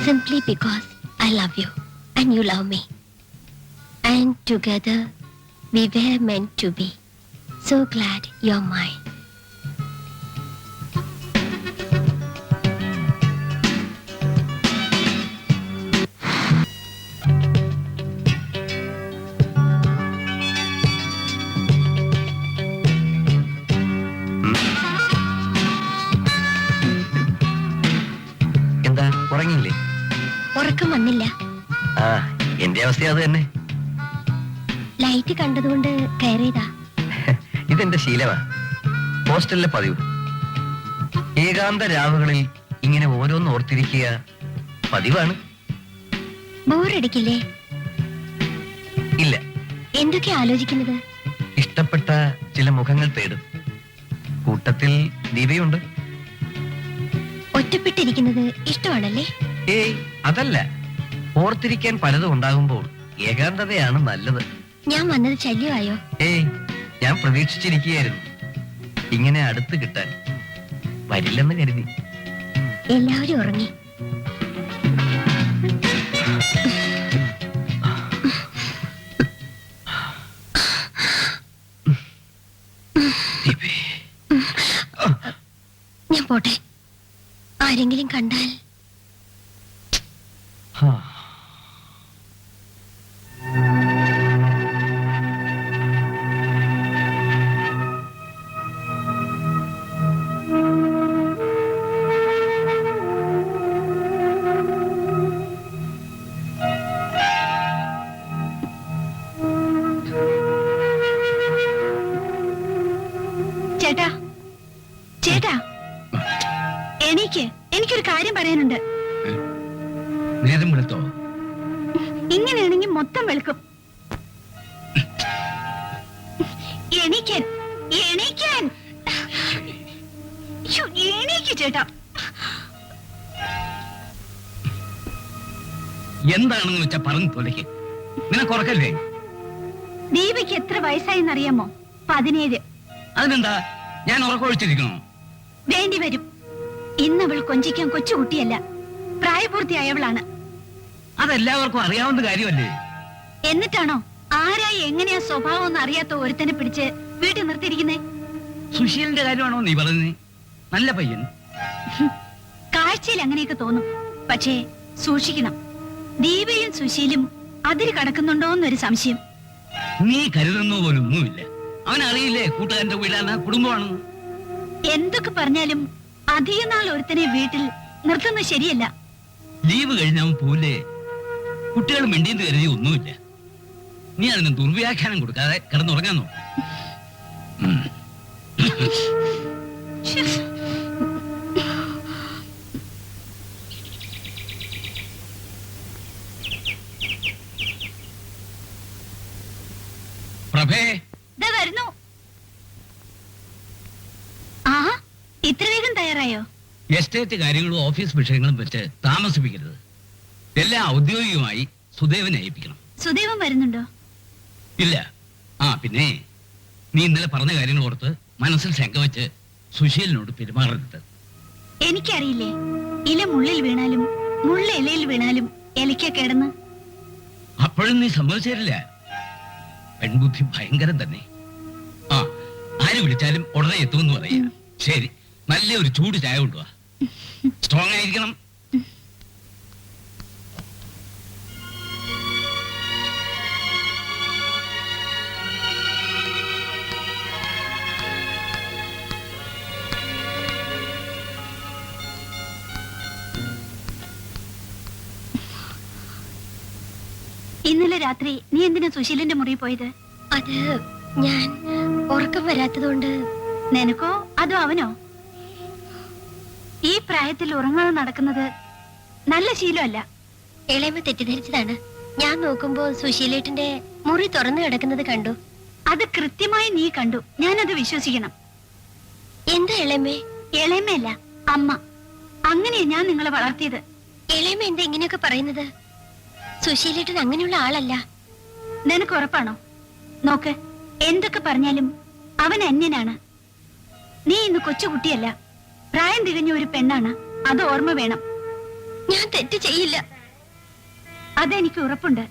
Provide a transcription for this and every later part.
Simply because I love you and you love me. And together we were meant to be. So glad you're mine. എന്താ ഉറങ്ങിയില്ലേ? ഉറക്കം വന്നില്ല. ആ, എന്റെ അവസ്ഥ അത് തന്നെ. ലൈറ്റ് കണ്ടതുകൊണ്ട് കയറിയതാ. ഇതെന്റെ ശീലമാ, ഹോസ്റ്റലിലെ പതിവ്. ഏകാന്ത രാവുകളിൽ ഇങ്ങനെ ഓരോന്ന് ഓർത്തിരിക്കുക പതിവാണ്. ബോറടിക്കില്ലേ? ഇല്ല. എന്തൊക്കെ ആലോചിക്കുന്നത്? ഇഷ്ടപ്പെട്ട ചില മുഖങ്ങൾ തേടും. കൂട്ടത്തിൽ ദീപയുണ്ട്. ഒറ്റപ്പെട്ടിരിക്കുന്നത് ഇഷ്ടമാണല്ലേ? ഏയ്, അതല്ല. ഓർത്തിരിക്കാൻ പലതും ഉണ്ടാകുമ്പോൾ ഏകാന്തതയാണ് നല്ലത്. ഞാൻ വന്നത് ശല്യമായോ? ഏയ്, ഞാൻ പ്രതീക്ഷിച്ചിരിക്കുകയായിരുന്നു ഇങ്ങനെ അടുത്ത് കിട്ടാൻ. വരില്ലെന്ന് കരുതി. എല്ലാവരും ഉറങ്ങി. ഞാൻ പോട്ടെ. ആരെങ്കിലും കണ്ടാൽ? ചേട്ടാ, ചേട്ടാ, എനിക്കൊരു കാര്യം പറയാനുണ്ട്. നേരം വെളുത്തോ? ഇങ്ങനെയാണെങ്കിൽ മൊത്തം വെളുക്കും. എണീക്കാൻ, എണീക്കാൻ, എണീക്ക് ചേട്ടാ. എന്താണെന്ന് വെച്ചാ പറഞ്ഞു തൊലയ്ക്ക്. നിനക്കുറക്കല്ലേ? ദീപയ്ക്ക് എത്ര വയസ്സായെന്നറിയാമോ? 17. അതിനെന്താ, ഞാൻ ഉറക്കൊഴിച്ചിരിക്കണോ? വേണ്ടി വരും. ഇന്നവൾ കൊഞ്ചിക്കാൻ കൊച്ചുകുട്ടിയല്ല, പ്രായപൂർത്തിയായവളാണ്. അതെല്ലാവർക്കും അറിയാവുന്ന കാര്യമല്ലേ? എന്നിട്ടാണോ ആരായി എങ്ങനെയാ സ്വഭാവം എന്ന് അറിയാത്ത ഒരുത്തനെ പിടിച്ച് വീട്ടിൽ നിർത്തിയിരിക്കുന്നേ? സുശീലിന്റെ കാര്യമാണോ നീ പറഞ്ഞേ? നല്ല പയ്യൻ. കാഴ്ചയിൽ അങ്ങനെയൊക്കെ തോന്നും, പക്ഷേ സൂക്ഷിക്കണം. ദീപയും സുശീലും അതിര് കടക്കുന്നുണ്ടോന്നൊരു സംശയം. നീ കരുതുന്ന പോലൊന്നുമില്ല. അവനറിയില്ലേ കൂട്ടുകാരന്റെ വീടാണ്, കുടുംബമാണെന്ന്. എന്തൊക്കെ പറഞ്ഞാലും അധിക നാൾ ഒരുത്തനെ വീട്ടിൽ നിർത്തുന്നത് ശരിയല്ല. ലീവ് കഴിഞ്ഞവൻ പോലേ. കുട്ടികൾ മിണ്ടിയെന്ന് കരുതി ഒന്നുമില്ല. നീ അതിന് ദുർവ്യാഖ്യാനം കൊടുക്കാതെ കിടന്നുറങ്ങാൻ നോക്കും. പ്രഭേ, വരുന്നു. ആ, ഇത്ര വേഗം തയ്യാറായോ? എസ്റ്റേറ്റ് കാര്യങ്ങളും ഓഫീസ് വിഷയങ്ങളും വെച്ച് താമസിപ്പിക്കരുത്. എല്ലാം ഔദ്യോഗികമായി സുദേവനെ ഏൽപ്പിക്കണം. സുദേവൻ വരുന്നുണ്ടോ? ഇല്ല. ആ, പിന്നെ നീ ഇന്നലെ പറഞ്ഞ കാര്യങ്ങൾ ഓർത്ത് മനസ്സിൽ ശങ്ക വെച്ച് സുശീലിനോട് പെരുമാറരുത്. എനിക്കറിയില്ലേ, ഇല മുള്ളിൽ വീണാലും മുള്ള ഇലയിൽ വീണാലും ഇലയ്ക്ക കിടന്ന്. അപ്പോഴും നീ സമ്മതിച്ചേരില്ല. പെൺബുദ്ധി ഭയങ്കരം തന്നെ. ആ, ആര് വിളിച്ചാലും ഉടനെ എത്തുമെന്ന് പറയാ. ശരി, നല്ല ഒരു ചൂട് ചായ കൊണ്ടുവാ. സ്ട്രോങ് ആയിരിക്കണം. ഇന്നലെ രാത്രി നീ എന്തിനാ സുശീലിന്റെ മുറി പോയത്? അത് ഞാൻ ഉറക്കം വരാത്തതുകൊണ്ട്. നിനക്കോ അതോ അവനോ? ഈ പ്രായത്തിൽ ഉറങ്ങാതെ നടക്കുന്നത് നല്ല ശീലമല്ല. ഇളയമ തെറ്റിദ്ധരിച്ചതാണ്. ഞാൻ നോക്കുമ്പോ സുശീലേട്ടന്റെ മുറി തുറന്നു കിടക്കുന്നത് കണ്ടു. അത് കൃത്യമായി നീ കണ്ടു. ഞാനത് വിശ്വസിക്കണം. എന്താ ഇളയമേ? ഇളയമല്ല, അമ്മ. അങ്ങനെയാ ഞാൻ നിങ്ങളെ വളർത്തിയത്. ഇളയമ എന്താ ഇങ്ങനെയൊക്കെ പറയുന്നത്? സുശീലേട്ടൻ അങ്ങനെയുള്ള ആളല്ല. നിനക്ക് ഉറപ്പാണോ? നോക്ക്, എന്തൊക്കെ പറഞ്ഞാലും അവൻ അന്യനാണ്. നീ ഇന്ന് കൊച്ചുകുട്ടിയല്ല, പ്രായം തികഞ്ഞ ഒരു പെണ്ണാണ്. അത് ഓർമ്മ വേണം. ഞാൻ തെറ്റ് ചെയ്യില്ല. അതെനിക്ക് ഉറപ്പുണ്ട്.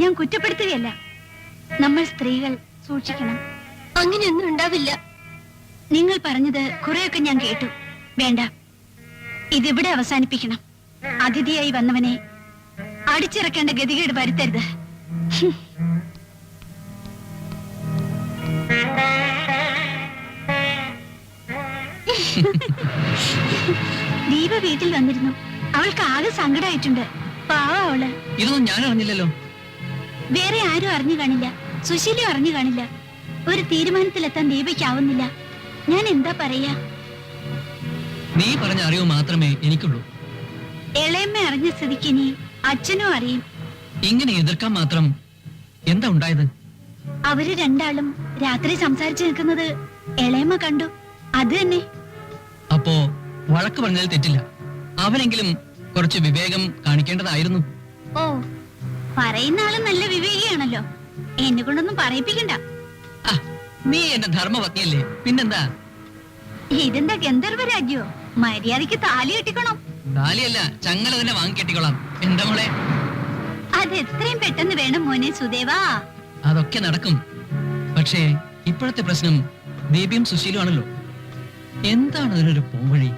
ഞാൻ കുറ്റപ്പെടുത്തുകയല്ല. നമ്മൾ സ്ത്രീകൾ സൂക്ഷിക്കണം. അങ്ങനെയൊന്നും ഉണ്ടാവില്ല. നിങ്ങൾ പറഞ്ഞത് കുറെയൊക്കെ ഞാൻ കേട്ടു. വേണ്ട, ഇതിവിടെ അവസാനിപ്പിക്കണം. അതിഥിയായി വന്നവനെ അടിച്ചിറക്കേണ്ട ഗതികേട് വരുത്തരുത്. ദീപ വീട്ടിൽ വന്നിരുന്നു. അവൾക്ക് ആകെ സങ്കടമായിട്ടുണ്ട്. പാവ അവള്. ഇതൊന്നും ഞാൻ അറിഞ്ഞില്ലല്ലോ. വേറെ ആരും അറിഞ്ഞു കാണില്ല. സുശീലയും അറിഞ്ഞു കാണില്ല. ഒരു തീരുമാനത്തിലെത്താൻ ദീപയ്ക്കാവുന്നില്ല. ഞാൻ എന്താ പറയാ? നീ പറഞ്ഞ അറിവ് മാത്രമേ എനിക്കുള്ളൂ. ഇളയമ്മ അറിഞ്ഞ സ്ഥിതിക്ക് ഇനി അച്ഛനും അറിയും. ഇങ്ങനെ എതിർക്കാൻ മാത്രം എന്താ ഉണ്ടായത്? അവര് രണ്ടാളും രാത്രി സംസാരിച്ചു നിൽക്കുന്നത് ഇളയമ്മ കണ്ടു. അത് തന്നെ. അപ്പോ വഴക്ക് പറഞ്ഞാൽ തെറ്റില്ല. അവനെങ്കിലും കുറച്ച് വിവേകം കാണിക്കേണ്ടതായിരുന്നു. ഓ, പറയുന്ന ആള് നല്ല വിവേകിയാണല്ലോ. എന്നെ കൊണ്ടൊന്നും പറയിപ്പിക്കണ്ട. ആ, നീ എന്റെ ധർമ്മപത്നിയല്ലേ, പിന്നെന്താ? ഇതെന്താ ഗന്ധർവ രാജ്യോ? മര്യാദക്ക് താലി കെട്ടിക്കണം. താലിയല്ല, ചങ്ങല തന്നെ വാങ്ങിക്കെട്ടിക്കൊള്ളാം എന്റെ മോളെ. അത് എത്രയും പെട്ടെന്ന് വേണം മോനെ സുദേവാ. അതൊക്കെ നടക്കും. പക്ഷേ ഇപ്പോഴത്തെ പ്രശ്നം ദീപിയും സുശീലും ആണല്ലോ. എന്താണ് അതിനൊരു പോംവഴി?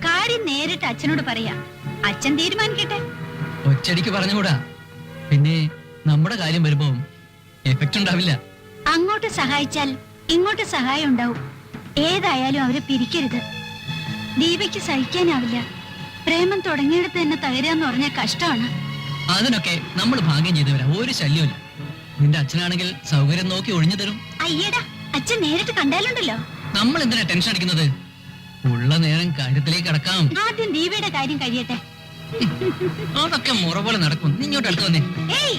കാര്യം നേരിട്ട് അച്ഛനോട് പറയാ. അച്ഛൻ തീരുമാനിക്കട്ടെ. ഒറ്റടിക്ക് പറഞ്ഞുകൂടാ. പിന്നെ നമ്മുടെ കാര്യം വരുമ്പോ എഫക്റ്റ് ഉണ്ടാവില്ല. അങ്ങോട്ട് സഹായിച്ചാൽ ഇങ്ങോട്ട് സഹായം ഉണ്ടാവും. ഏതായാലും അവരെ പിരിക്കരുത്. ദീപയ്ക്ക് സഹിക്കാനാവില്ല. പ്രേമം തുടങ്ങിയെടുത്ത് തന്നെ തകരാന്ന് പറഞ്ഞ കഷ്ടമാണ്. അതിനൊക്കെ നമ്മൾ ഭാഗ്യം ചെയ്തവരാ. ഒരു ശല്യമില്ല. നിന്റെ അച്ഛനാണെങ്കിൽ സൗകര്യം നോക്കി ഒഴിഞ്ഞു തരും. അയ്യടാ, അച്ഛൻ നേരിട്ട് കണ്ടാലുണ്ടല്ലോ. നമ്മൾ എന്തിനാ ടെൻഷൻ അടിക്കുന്നത്? ഉള്ള നേരം കാര്യത്തിലേക്ക് കടക്കാം. ആദ്യം ദീപയുടെ കാര്യം കഴിയട്ടെ. അതൊക്കെ മുറ പോലെ നടക്കും. നീ ഇങ്ങോട്ട് അടുത്ത് വന്നേ. ഏയ്,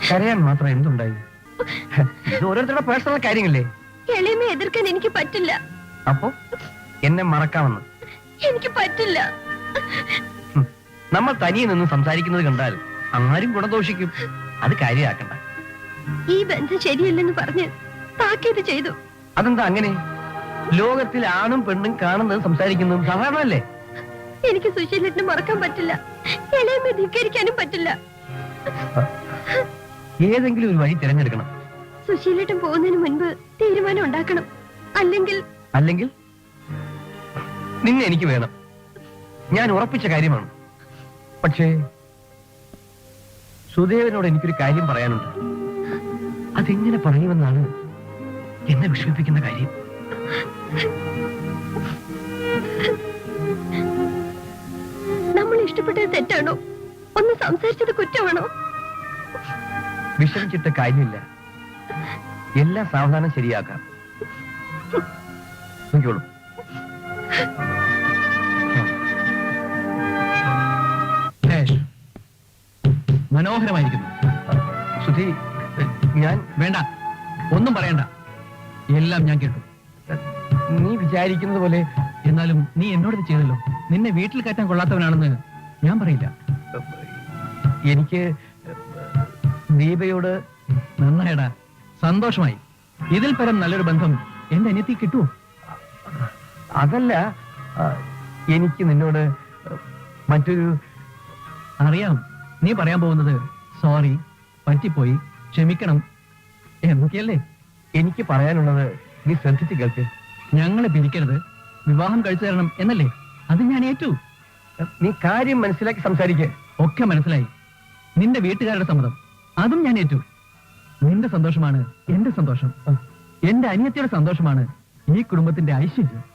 കരയാൻ മാത്രം എന്തുണ്ടായി? ഇത് ഓരോരുത്തരുടെ പേഴ്സണൽ കാര്യങ്ങളല്ലേ. എളിമ എതിർക്കാൻ എനിക്ക് പറ്റില്ല. അപ്പോ എന്നെ മറക്കാമെന്ന്? എനിക്ക് പറ്റില്ല. നമ്മൾ തനിയെ നിന്ന് സംസാരിക്കുന്നത് കണ്ടാൽ ആരും ഗുണദോഷിക്കും. അത് കാര്യമാക്കണ്ട. ഈ ബന്ധം ശരിയല്ലെന്ന് പറഞ്ഞ് താക്കീത് ചെയ്തു. അതെന്താ അങ്ങനെ? ലോകത്തിൽ ആണും പെണ്ണും കാണുന്നത് സംസാരിക്കുന്നതും സാധാരണല്ലേ? എനിക്ക് സുശീലിനെ മറക്കാൻ പറ്റില്ല. എളിമ ധിക്കരിക്കാനും പറ്റില്ല. ഏതെങ്കിലും ഒരു വഴി തിരഞ്ഞെടുക്കണം. സുശീലേട്ടൻ പോകുന്നതിന് മുൻപ് തീരുമാനം ഉണ്ടാക്കണം. അല്ലെങ്കിൽ നിന്നെ എനിക്ക് വേണം. ഞാൻ ഉറപ്പിച്ച കാര്യമാണ്. പക്ഷേ സുദേവനോട് എനിക്കൊരു കാര്യം പറയാനുണ്ട്. അതെങ്ങനെ പറയുമെന്നാണ് എന്നെ വിഷമിപ്പിക്കുന്ന കാര്യം. നമ്മൾ ഇഷ്ടപ്പെട്ടത് തെറ്റാണോ? ഒന്ന് സംസാരിച്ചത് കുറ്റമാണോ? വിഷമിച്ചിട്ട് കാര്യമില്ല. എല്ലാം സാവധാനം ശരിയാക്കാം. നോക്കിക്കോളൂ. മനോഹരമായിരിക്കുന്നു. സുധി, ഞാൻ വേണ്ട, ഒന്നും പറയണ്ട. എല്ലാം ഞാൻ കേട്ടു. നീ വിചാരിക്കുന്നത് പോലെ. എന്നാലും നീ എന്നോട് ഇത് ചെയ്തല്ലോ. നിന്നെ വീട്ടിൽ കയറ്റാൻ കൊള്ളാത്തവനാണെന്ന് ഞാൻ പറയില്ല. എനിക്ക് ദീപയോട് നന്നായടാ, സന്തോഷമായി. ഇതിൽ പരം നല്ലൊരു ബന്ധം എന്റെ അനിയത്തി കിട്ടുമോ? അതല്ല, എനിക്ക് നിന്നോട് മറ്റൊരു. അറിയാം നീ പറയാൻ പോകുന്നത് സോറി, പറ്റിപ്പോയി, ക്ഷമിക്കണം എന്നൊക്കെയല്ലേ? എനിക്ക് പറയാനുള്ളത് നീ ശ്രദ്ധിച്ച് കേൾക്ക്. ഞങ്ങളെ പിരിക്കരുത്, വിവാഹം കഴിച്ചു തരണം എന്നല്ലേ? അത് ഞാൻ ഏറ്റു. നീ കാര്യം മനസ്സിലാക്കി സംസാരിക്കേ. ഒക്കെ മനസ്സിലായി. നിന്റെ വീട്ടുകാരുടെ സമ്മതം അതും ഞാൻ ഏറ്റു. നിന്റെ സന്തോഷമാണ് എന്റെ സന്തോഷം. എന്റെ അനിയത്തിയുടെ സന്തോഷമാണ് ഈ കുടുംബത്തിന്റെ ഐശ്വര്യം.